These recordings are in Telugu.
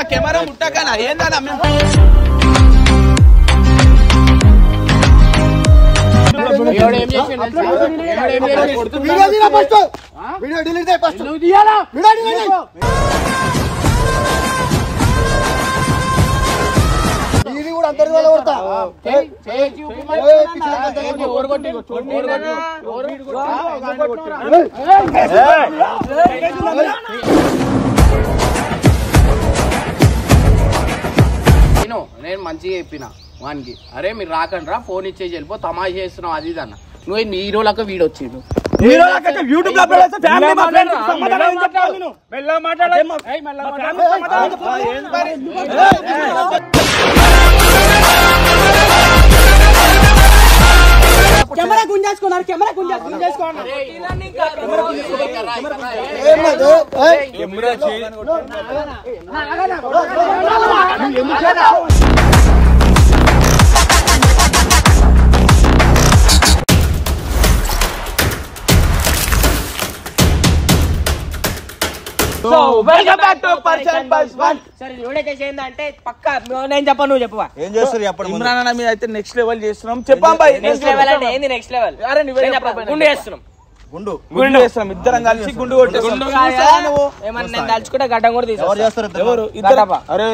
కెమెరా ముట్టకనా ఏందన్నా ఇది కూడా అందరి వల్ల కొడతా నేను మంచిగా చెప్పిన వానికి, అరే మీరు రాకండి రా, ఫోన్ ఇచ్చేసి వెళ్ళిపో, తమాషా చేస్తున్నావు అది ఇది అన్న. నువ్వు హీరోలకు వీడు వచ్చిండు కెమెరా గుంజేసుకున్నారు, కెమెరా గుంజేసుకున్నారు. అంటే పక్కా నేను చెప్పను, నువ్వు చెప్పవా ఏం చేస్తారు ఇమ్రాన్ అన్న మీద అయితే నెక్స్ట్ లెవెల్ చేస్తున్నాం. చెప్పాం నెక్స్ట్ లెవెల్ అంటే ఏంది? నెక్స్ట్ లెవెల్ గుండు చేస్తున్నాం, గుండు చేస్తున్నాం, ఇద్దరం కలిసి గుండు కొట్టేస్తాం. ఏమన్నా నేను తలుచుకుంటే గడ్డం కూడా ఎవరు ఇద్దరు? అరే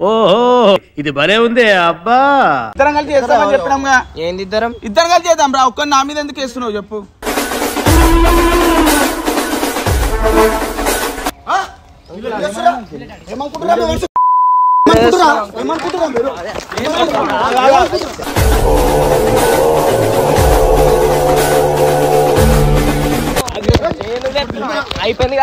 ఓహో ఇది భలే ఉంది అబ్బా. ఇద్దరం కలిసి చేస్తామని చెప్పినాం. ఏంది ఇద్దరం కలిసి చేద్దాం రా. ఒక్క నా మీద ఎందుకు వేస్తున్నావు చెప్పు. అయిపోయింది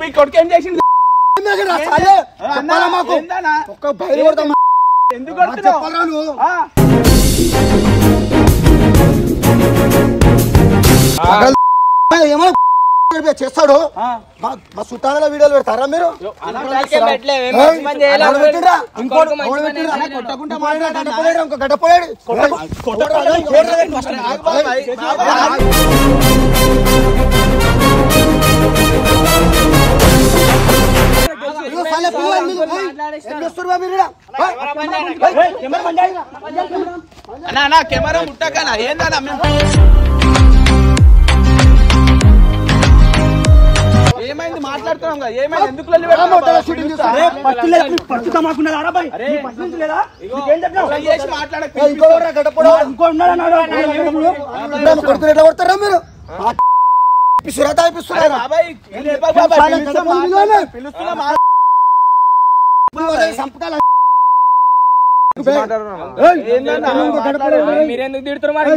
మీ కొడుకు ఏం చేసింది? ఎందుకు చేస్తాడు. మా చుట్టాల వీడియోలు పెడతారా మీరు? ఇంకో గడ్డపోయాడు కెమెరా ముట్టకనా ఏందన్నా? ఏమైంది మాట్లాడుతున్నాం కదా, ఏమైంది? ఎందుకు కొడతారా మీరు? సంపకాల మీరెందుకు తిడుతున్నారు మరి?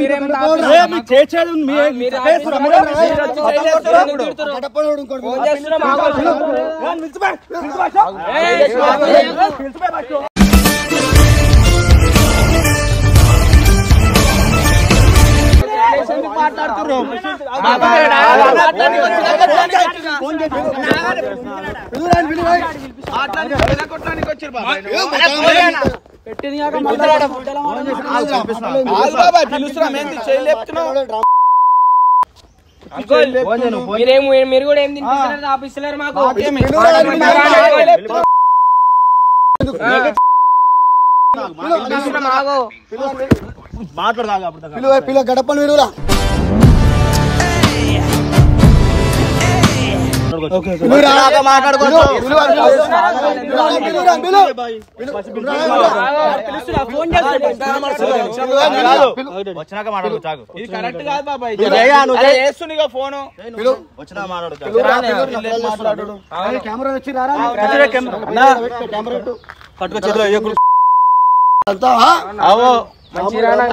మీరేం మీరు కూడా ఏం తినిపిస్తున్నారు? ఆఫీసులర్ మాకు పిల్ల గడపలు విలువలా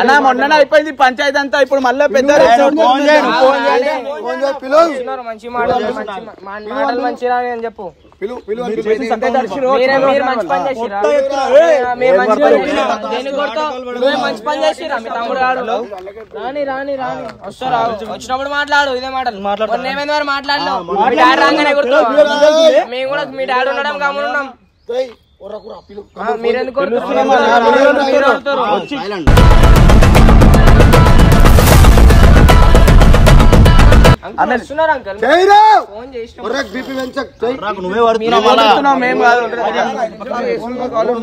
అన్న మొన్న అయిపోయింది పంచాయతీ అంతా, ఇప్పుడు మళ్ళీ పెద్ద మంచి మాటలు మంచిగా అని చెప్పు. మీరు మంచి పని చేసిరా, మంచి పని చేసిరా మీ తమ్ముడు గారు. రాని రాని రాని వస్తారా, వచ్చినప్పుడు మాట్లాడు ఇదే మాటలు. ఏమైంది మరి మాట్లాడలేవు, మీ డాడీ రాగానే గుర్తు. మేము కూడా మీ డాడీ ఉండడం గమనున్నాం, మీరెందుకు వస్తున్నారు అంకల్? ఫోన్ చేసి నువ్వే పడుతున్నావు, మేము కాదు.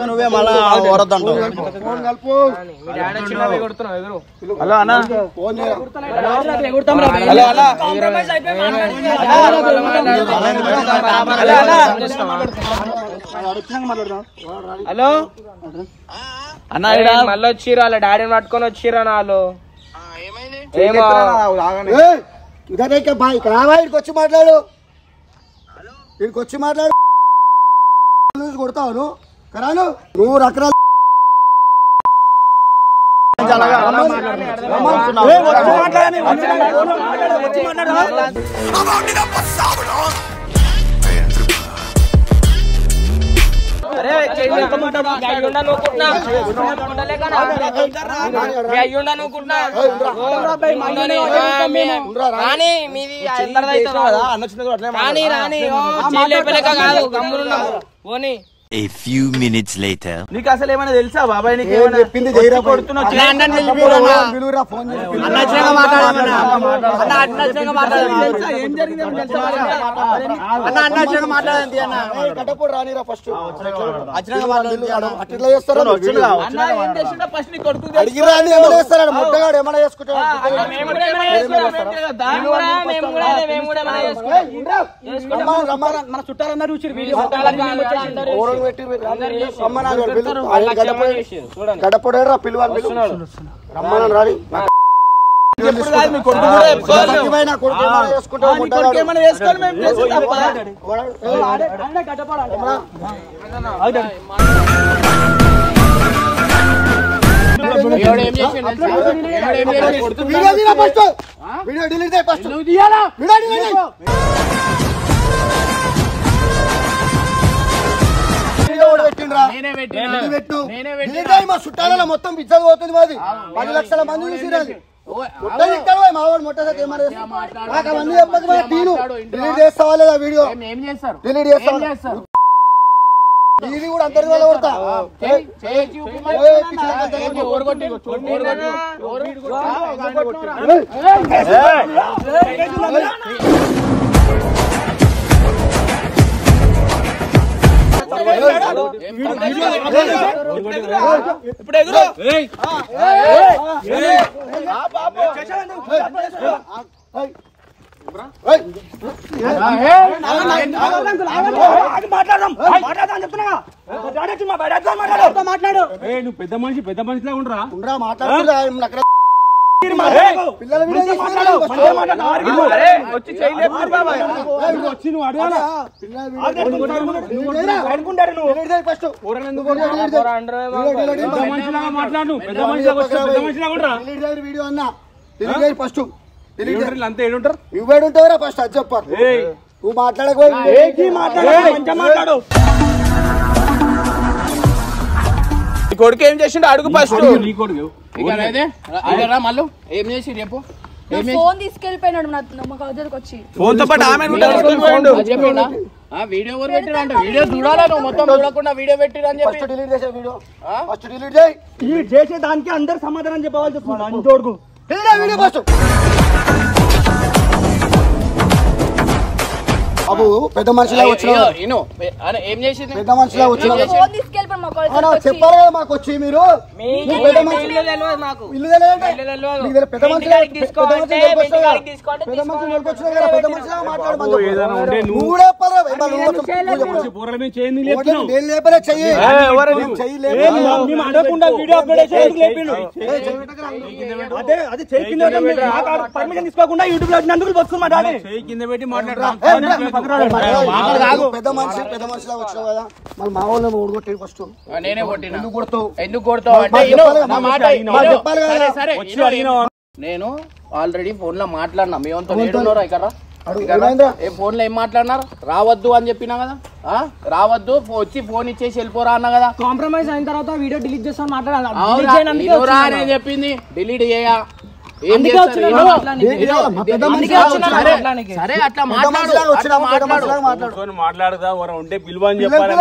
నువ్వే మళ్ళా హలో అన్న, హలో అన్న మళ్ళీ వచ్చిర్రు, వాళ్ళ డాడీని పట్టుకొని వచ్చిర్రు వాళ్ళు. ఏమో ఇక్కడికి వచ్చి మాట్లాడు, ఇక్కడికి వచ్చి మాట్లాడు. కొడతావు నువ్వు కరాను, నువ్వు రకరాలు A few minutes later. నీకు అసలు ఏమైనా తెలుసా బాబాయ్? నీకు ఏమైనా చెప్పింది ఫోన్ చేసి ఏం జరిగింది గడ్డపోడు రానిరా ఫస్ట్ అట్లా చేస్తారా? ఫస్ట్ నీ కొడుకు అడిగిరా అని ఏమైనా చేస్తారా? ముట్టగాడు ఏమైనా చేసుకుంటాడు. మన చుట్టాలన్నారు గడపడేరా పిలువాలి రమ్మని రాని ఏమైనా వేసుకోవాలి మేము వీడియో డిలీట్ చేయి ఫస్ట్. మా చుట్టాల మొత్తం పిచ్చగా పోతుంది. మాది 10 లక్షల మంది చూసిరాలి. మావాడు మొట్టమొదటి అవన్నీ చెప్పక డిలీట్ చేస్తావా లేదా? వీడియో డిలీట్ చేస్తావా? ఇది కూడా అందరి వల్ల కొడతా. ఇప్పుడు ఎదురు మాట్లాడు. నువ్వు పెద్ద మనిషిలా ఉండరా? మాట్లాడుతున్నా వచ్చి చేయలేదు బాబాయ్. వచ్చి నువ్వు అడగాలా? మాట్లాడు, పెద్ద మనిషిలాగా ఉండరా? వీడియో అన్నా ఫస్ట్ అంతే ఏడుంటారు. నువ్వేడుంటావురా ఫస్ట్ అది చెప్పారు. నువ్వు మాట్లాడకపోయి మాట్లాడు. కొడుకు ఏం చేసిండు అడుగు ఫస్ట్. నీ కొడుకు మళ్ళీ ఏం చేసి రేపు ఫోన్ తీసుకెళ్ళిపోయినాడు మా దగ్గరకు వచ్చి. ఫోన్ తో పాటు ఆమె వీడియో పెట్టిరంట. వీడియో చూడాలా నువ్వు? మొత్తం చూడకుండా వీడియో పెట్టిరని చెప్పి డిలీట్ చేసే వీడియో ఫస్ట్ డిలీట్ చేయి. డిలీట్ చేసే దానికి అందరు సమాధానం చెప్పవలసి వస్తుంది. అంటోడుకు వీడియో ఫస్ట్ అబ్బు పెద్ద మనిషిలా వచ్చిన ఏం చేసింది? పెద్ద మనిషిలా వచ్చిన ఫోన్ తీసుకెళ్ళిపోయి మా కాలేజ్ వచ్చి. చెప్పారు కదా మాకు వచ్చి మీరు పెద్ద మనిషి ఇల్లు తెలియదంటే పెద్ద మనిషిలా పెద్ద మనిషి వచ్చిన కదా పెద్ద మనిషిలా మాట్లాడమని నువ్వు కూడా చెప్పాలి. నేను లేపలే చెయ్యి అడగకుండా వీడియో అప్లోడ్ పర్మిషన్ తీసుకోకుండా యూట్యూబ్ లో వచ్చినందుకు వస్తుంది మా డాడీ. కింద పెట్టి మాట్లాడరా? పెద్ద మనిషిలా వచ్చినావు కదా మరి మా వాళ్ళు ఓడగొట్టి ఫస్ట్ నేనే కొట్టినా. ఎందుకు కొడతావు ఎందుకు కొడతావు అంటే చెప్పాలి కదా. సరే నేను ఆల్రెడీ ఫోన్ లో మాట్లాడినా మేమంతా లేడున్నారా ఇక్కడ ఫోన్ లో ఏం మాట్లాడినారు రావద్దు అని చెప్పినా కదా రావద్దు వచ్చి ఫోన్ ఇచ్చేసి వెళ్ళిపోరా అన్నా కదా కాంప్రమైజ్ అయిన తర్వాత వీడియో డిలీట్ చేస్తాను మాట్లాడాలి చెప్పింది డిలీట్ చేయ సరే అట్లా మాట్లాడదా ఉంటే పిలువ అని చెప్పాలి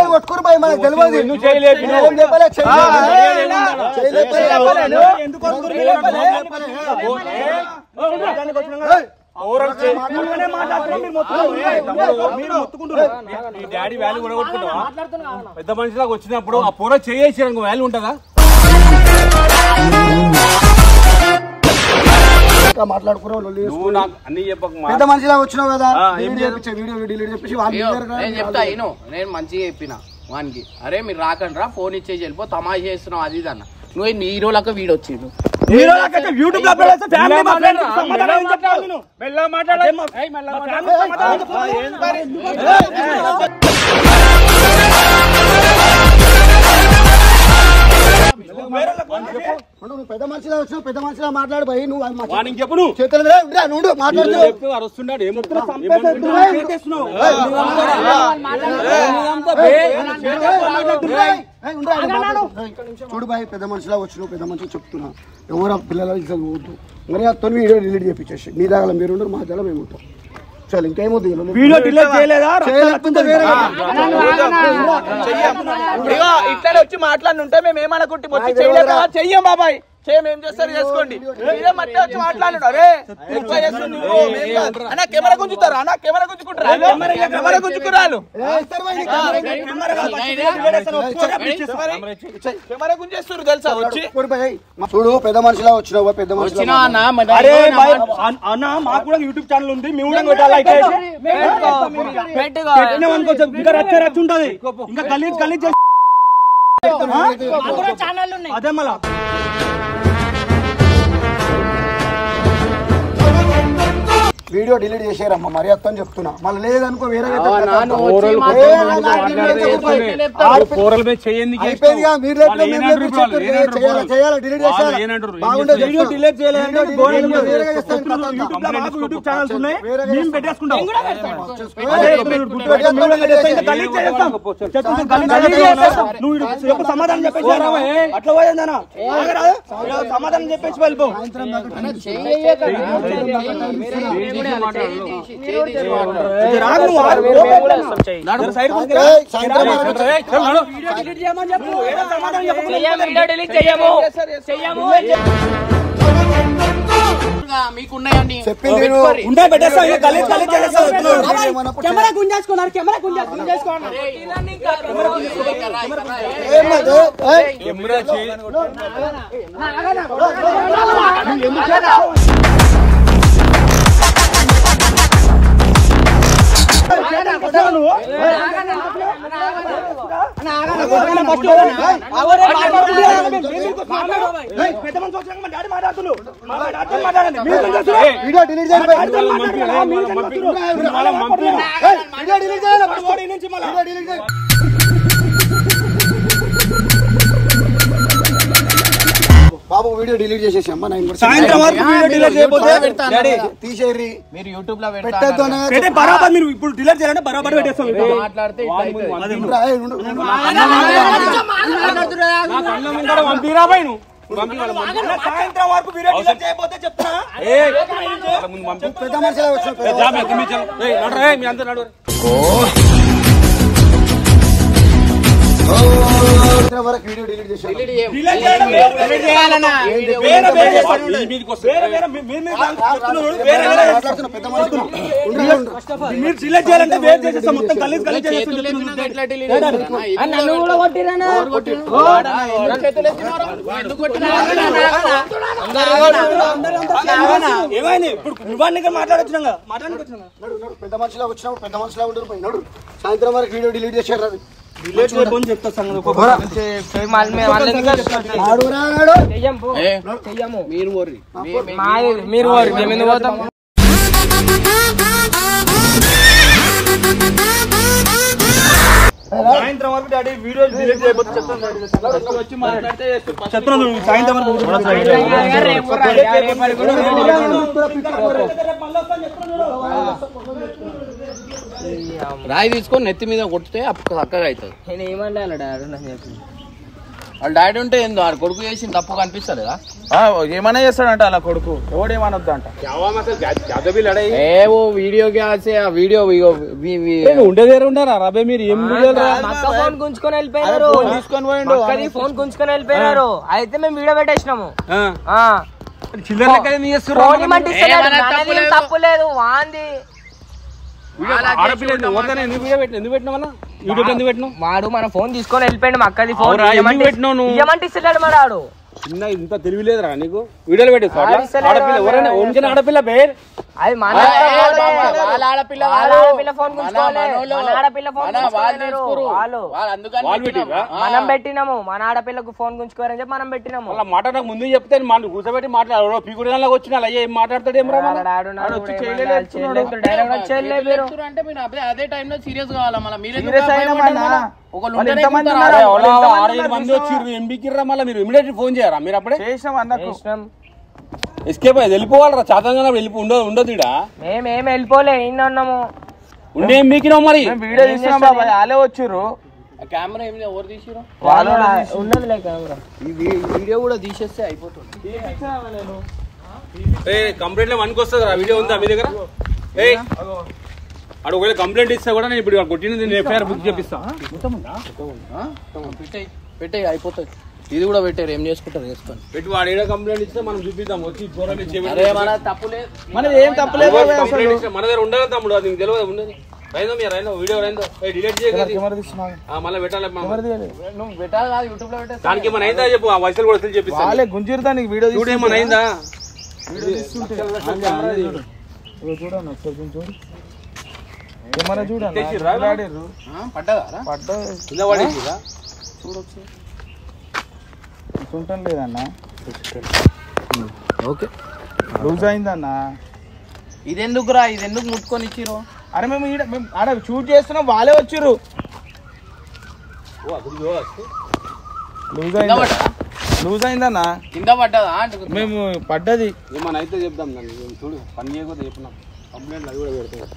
డాడీ వాల్యూ కూడా కొట్టుకుంటావా పెద్ద మనిషిలాగా వచ్చినప్పుడు ఆ పూర చేసి వాల్యూ ఉంటుందా మాట్లాడుకున్నావు అన్ని చెప్పక పెద్ద మనిషిలా వచ్చినావు కదా వీడియో డిలీట్ చెప్పేసి నేను చెప్తా నేను మంచిగా చెప్పిన వానికి అరే మీరు రాకండి రా ఫోన్ ఇచ్చేసి వెళ్ళిపో తమాషా చేస్తున్నావు అది ఇది అన్న నువ్వు హీరోలకు వీడు వచ్చిండు పెద్ద మనిషిలా వచ్చినావు పెద్ద మనిషిలా మాట్లాడు భయ్ నువ్వు చెప్పు నువ్వు చేతులు మాట్లాడుతూ అరుస్తున్నాడు చూడు బాయ్ పెద్ద మనిషిలా వచ్చినావు పెద్ద మనిషి చెప్తున్నా ఎవరు పిల్లల పోవద్దు మరి అతను వీడియో డిలీట్ చేపించేసి మీ దగ్గర మీరు ఉండరు మా దగ్గర మేము ఉంటాం చల్ ఇంకేమవుతుంది ఇట్లా వచ్చి మాట్లాడుంటే మేము ఏమనుకుంటే చెయ్యం బాబాయ్ ఏం చేస్తారు చేసుకోండి మీరే మధ్య వచ్చి మాట్లాడు అరే అన్న కెమెరా గుంజుతారు అన్న కెమెరా గుంజుకుంటారు కెమెరా గుంజుకురాలు కెమెరా గుంజేస్తారు తెలుసా వచ్చి చూడు పెద్ద మనిషిలా వచ్చినావు పెద్ద మనిషి అన్న మాకు కూడా యూట్యూబ్ ఛానల్ ఉంది మేము కూడా ఇంకా రచ్చ ఉంటది ఇంకా గలీజ్ అదే మళ్ళా వీడియో డిలీట్ చేసారమ్మా మరి అత్తని చెప్తున్నా మళ్ళీ లేదనుకో వేరే సమాధానం చెప్పేసి అట్లా పోయిందనా సమాధానం చెప్పేసి వెళ్ళిపో మీకున్నాయండి కెమెరా గుంజేసుకున్నారు కెమెరా గుంజేసుకున్నారు వీడియో డిలీట్ చేయాలి బాబు వీడియో డిలీట్ చేసేసి అమ్మా సాయంత్రం వరకు వీడియో డిలీట్ చేయకపోతే తీసేరి మీరు యూట్యూబ్ లో పెట్టద్దు బరాబర్ మీరు ఇప్పుడు డిలీట్ చేయాలంటే బరాబర్ పెట్టేస్తాం మాట్లాడితే సాయంత్రం వరకు వీడియో డిలీట్ చేయకపోతే చెప్తున్నా పెద్ద మనిషిలా వచ్చిన వరకు వీడియో డిలీట్ చేశారు మీరు డిలీట్ చేయాలంటే వేర్ చేసేస్తాం మొత్తం గలీజ్ ఏమైంది ఇప్పుడు నువ్వు మాట్లాడొచ్చినా పెద్ద మనిషిలా వచ్చినావు పెద్ద మనిషిలా ఉండరు పోయినాడు సాయంత్రం వరకు వీడియో డిలీట్ చేశారు అది మీరు డాడీ వీడియో డిలీట్ చేయబోతు చెప్తాను వచ్చి మాట్లాడితే చేస్తారు. చెప్తాను సాయంత్రం రాయి తీసుకొని నెత్తి మీద కొట్టితే అప్పుడు చక్కగా అవుతుంది. నేను ఏమన్నా డాడీ నాకు చెప్పి వాళ్ళ డాడీ ఉంటే ఏందో ఆడ కొడుకు చేసిన తప్పు కనిపిస్తలేదా? ఏమన్నా చేస్తాడంట అలా కొడుకు, ఎవడేమనొద్దు అంట. ఏవో వీడియో వీడియో ఉండేదే ఉంటారా రాబే మీరు ఏం అక్క ఫోన్ గుంజుకొని వెళ్ళిపోయినారు, తీసుకొని పోయిండు. ఫోన్ గుంజుకొని వెళ్ళిపోయినారు. అయితే మేము వీడియో పెట్టేసినాము. చిల్లర లెక్క ఫోన్ ఇమ్మంటే ఇస్తలేడు. నాదేం తప్పు లేదు, వాంది. ఆడపిల్ల ఎందుకు వీడియో పెట్టిన ఎందుకు పెట్టినా వల్ల యూట్యూబ్ ఎందుకు పెట్టినావు? వాడు మన ఫోన్ తీసుకొని వెళ్ళిపోయిండు. మా అక్కది ఫోన్ అవురా, ఎందుకు పెట్టినావు నువ్వు? ఇవ్వమంటే ఇస్తలేడు మా వాడు. చిన్న ఇంత తెలివిలేదురా నీకు? వీడియోలు పెట్టేసి ఆడపిల్ల ఎవరైనా ఒంచిన ఆడపిల్ల పేరు అది మన వాళ్ళ ఆడపిల్ల వాళ్ళ ఆడపిల్ల ఫోన్ గుంజుకోలే. మన ఆడపిల్ల ఫోన్ గుంజుకోలేరు వాళ్ళు. మనం పెట్టినాము. మన ఆడపిల్లకు ఫోన్ గుంజుకోరని చెప్పి మనం పెట్టినాము. వాళ్ళ మాట నాకు ముందు చెప్తే మనం కూర్చోబెట్టి మాట్లాడు. పీకుడికి వచ్చిన అలా ఏం మాట్లాడతాడు ఏం రా? అంటే మీరు అదే టైంలో సీరియస్ కావాలా? మళ్ళీ మీరు మంది వచ్చి ఎంబీకిర్రా మళ్ళీ మీరు ఇమీడియట్ ఫోన్ చేయరా? మీరు అప్పుడే చేసినాం అన్నకు. ఎస్కేప్ అయ్యి వెళ్ళిపోవాలరా. చాతంగా వెళ్ళిపో ఉండదు ఇడా. మేమేం వెళ్ళిపోలే, ఇన్ని ఉన్నాము. ఉండే ఏం బీకినావు మరి? వీడియో తీస్తున్నాం బాబాయ్, వాళ్ళే వచ్చిర్రు. కెమెరా ఏమి ఎవరు తీసిరు? వాళ్ళు ఉన్నదిలే కెమెరా. ఈ వీడియో కూడా తీసేస్తే అయిపోతుంది. కంప్లైంట్ లో మనకి వస్తుంది రా. వీడియో ఉందా మీ దగ్గర? అడు ఒకవేళ కంప్లైంట్ ఇస్తే కూడా నేను ఇప్పుడు కొట్టిన నేను ఎఫ్ఐఆర్ బుక్ చేపిస్తా. పెట్టే అయిపోతుంది. ఇది కూడా పెట్టారు, ఏం చేసుకుంటారు చేసుకొని పెట్టి వాడు ఏదో కంప్లైంట్ ఇస్తే మనం చూపిద్దాం. వచ్చి తప్పులేదు, మనది ఏం తప్పలేదు. మన దగ్గర ఉండాలి తమ్ముడు, అది నీకు తెలియదు. ఉండదు రైందో మీరు రైందో వీడియో రైందో డిలీట్ చేయగలి మళ్ళీ పెట్టాలి. నువ్వు పెట్టాలి కాదు, యూట్యూబ్ లో పెట్టే. దానికి ఏమైనా అయిందా చెప్పు, ఆ వయసులు కూడా చెప్పిస్తా. వాళ్ళే గుంజిరుతా నీకు వీడియో చూడు ఏమైనా అయిందా? కెమెరా చూడండి. పడ్డదా? చూడొచ్చు చూడటం లేదన్నా. ఓకే లూజ్ అయిందన్నా. ఇదెందుకురా? ఇదెందుకు ముట్టుకొని ఇచ్చిరు? అరే మేము ఆడ షూట్ చేస్తున్నాం, వాళ్ళే వచ్చిర్రు. లూజ్ అయిందన్నా. కింద పడ్డదా? మేము పడ్డది. ఏమన్నా అయితే చెప్దాం. దాన్ని చూడు పని చేయకపోతే చెప్పినాం కంప్లైంట్ అది కూడా పెడతాం.